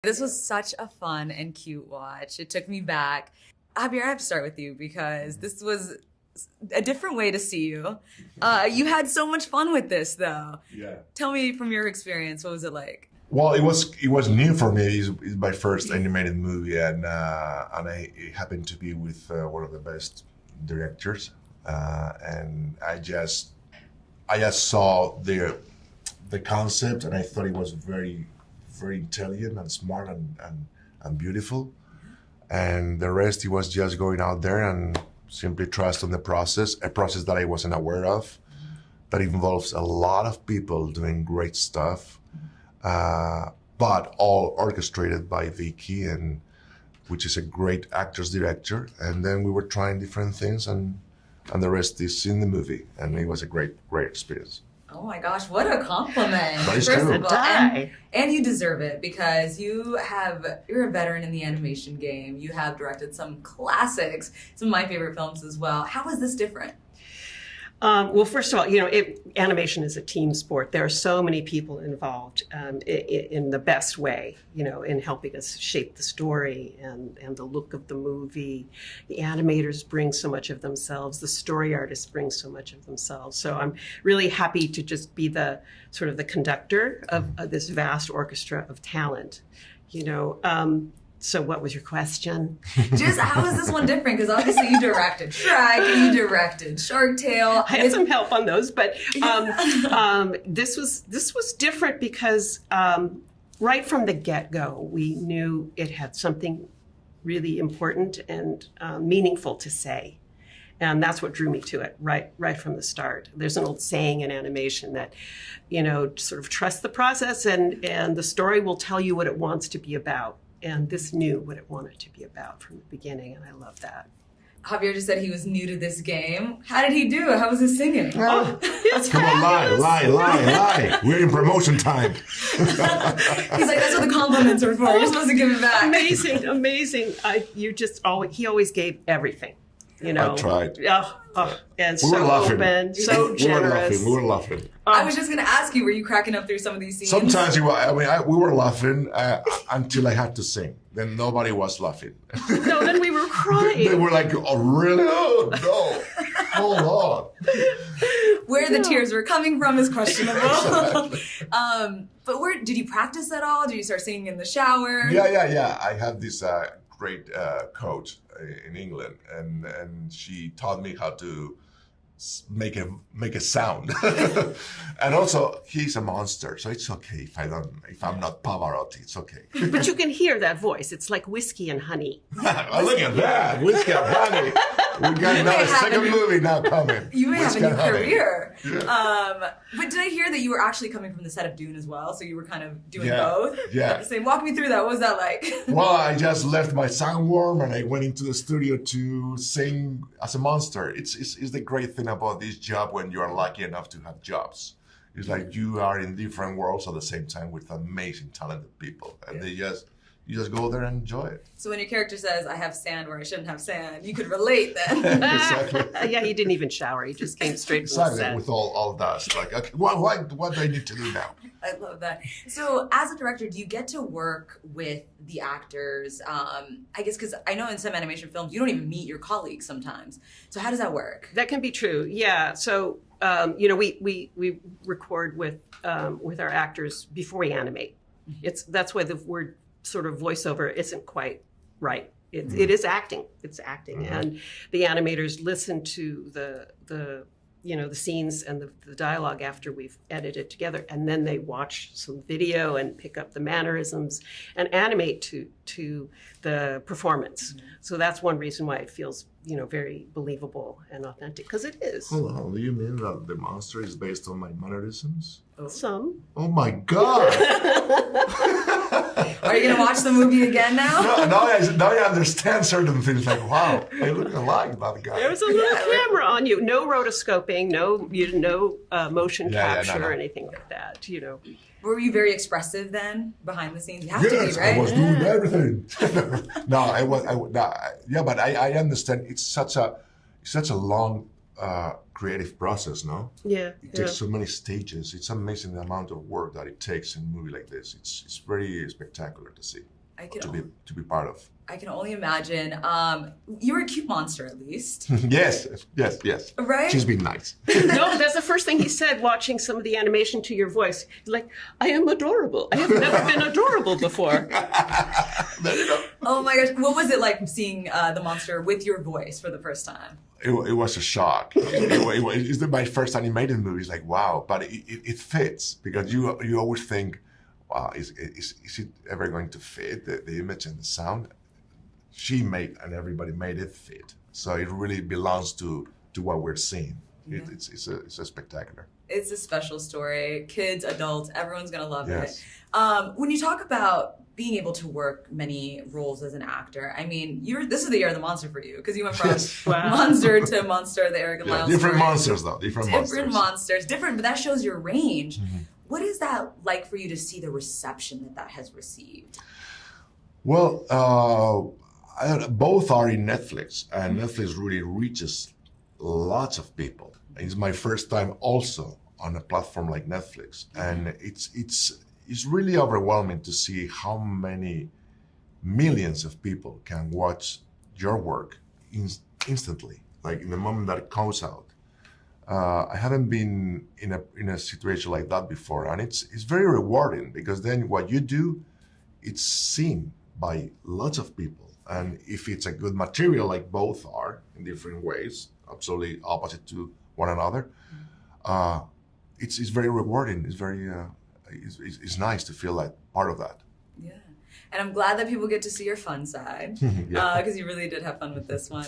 This was such a fun and cute watch. It took me back. Javier, I have to start with you because this was a different way to see you. You had so much fun with this, though. Yeah. Tell me from your experience, what was it like? Well, it was new for me. It's my first animated movie, and it happened to be with one of the best directors, and I just saw the concept, and I thought it was very intelligent and smart and beautiful. And the rest, it was just going out there and simply trust on the process, a process that I wasn't aware of, that involves a lot of people doing great stuff, but all orchestrated by Vicky, and which is a great actor's director. And then we were trying different things, and the rest is in the movie. And it was a great experience. Oh my gosh, what a compliment. Nice First too. of all, and you deserve it because you're a veteran in the animation game. You have directed some classics, some of my favorite films as well. How is this different? Well, first of all, animation is a team sport. There are so many people involved in the best way, in helping us shape the story and the look of the movie. The animators bring so much of themselves. The story artists bring so much of themselves. So I'm really happy to just be the sort of the conductor of this vast orchestra of talent, So what was your question? Just how is this one different? Because obviously you directed Shrek, you directed Shark Tale. I had some help on those, but this was different because right from the get-go, we knew it had something really important and meaningful to say. And that's what drew me to it right from the start. There's an old saying in animation that, sort of trust the process and the story will tell you what it wants to be about. And this knew what it wanted to be about from the beginning, and I love that. Javier just said he was new to this game. How did he do it? How was his singing? Come on, lie. We're in promotion time. He's like, that's what the compliments are for. You're supposed to give it back. Amazing. He always gave everything. I tried. And we so were laughing. open, so generous. We were laughing. I was just going to ask you, were you cracking up through some of these scenes? Sometimes we were laughing until I had to sing. Then nobody was laughing. No, then we were crying. They were like, oh, really? Oh, no. Hold on. Where the tears were coming from is questionable. Exactly. But did you practice at all? Did you start singing in the shower? Yeah. I have this great coach in England, and she taught me how to make a sound. And also, he's a monster, so it's okay if I'm not Pavarotti, it's okay. But you can hear that voice. It's like whiskey and honey. Oh, look at that, whiskey and honey. We got another second movie now coming. You may have a new career. Yeah. But did I hear that you were actually coming from the set of Dune as well? So you were kind of doing both? Yeah. Walk me through that. What was that like? Well, I just left my sandworm and I went into the studio to sing as a monster. It's the great thing about this job when you are lucky enough to have jobs. It's like you are in different worlds at the same time with amazing, talented people. And you just go there and enjoy it. So when your character says, I have sand where I shouldn't have sand, you could relate then. Exactly. Yeah, he didn't even shower. He just came straight from the set. With all dust. Like, okay, what do I need to do now? I love that. So as a director, do you get to work with the actors? I guess because I know in some animation films, you don't even meet your colleagues sometimes. So how does that work? That can be true, yeah. So, we record with our actors before we animate. That's why the word sort of voiceover isn't quite right. It is acting. It's acting, and the animators listen to the scenes and the dialogue after we've edited together, and then they watch some video and pick up the mannerisms and animate to the performance. So that's one reason why it feels very believable and authentic, because it is. Hold on, do you mean that the monster is based on my mannerisms? Some. Oh my God! Are you going to watch the movie again now? Now I understand certain things. Like, wow, I look alike that guy. There was a little camera on you. No rotoscoping, no motion capture or anything like that. Were you very expressive then behind the scenes? You have to be, right? I was doing everything. No, I was. But I understand. It's such a long creative process, no? Yeah. It takes so many stages. It's amazing the amount of work that it takes in a movie like this. It's very spectacular to see, to be part of. I can only imagine. You're a cute monster, at least. Yes. Right? She's been nice. No, that's the first thing he said watching some of the animation to your voice. He's like, I am adorable. I have never been adorable before. There you go. Oh my gosh. What was it like seeing the monster with your voice for the first time? It was a shock. It's my first animated movie. It's like, wow, but it fits because you always think, wow, is it ever going to fit, the image and the sound? She made, and everybody made it fit. So it really belongs to what we're seeing. Yeah. It's a spectacular. It's a special story. Kids, adults, everyone's going to love yes. it. When you talk about being able to work many roles as an actor, I mean, this is the year of the monster for you, because you went from yes. monster to monster, the Eric and Lyle different story. Monsters, though. Different monsters. Different, but that shows your range. Mm-hmm. What is that like for you to see the reception that has received? Well, both are in Netflix, and Netflix really reaches lots of people. It's my first time also on a platform like Netflix, and it's really overwhelming to see how many millions of people can watch your work instantly, like in the moment that it comes out. I haven't been in a situation like that before, and it's very rewarding because then what you do, it's seen by lots of people. And if it's a good material, like both are in different ways, absolutely opposite to one another, it's very rewarding. It's very it's nice to feel like part of that. Yeah, and I'm glad that people get to see your fun side because you really did have fun with this one.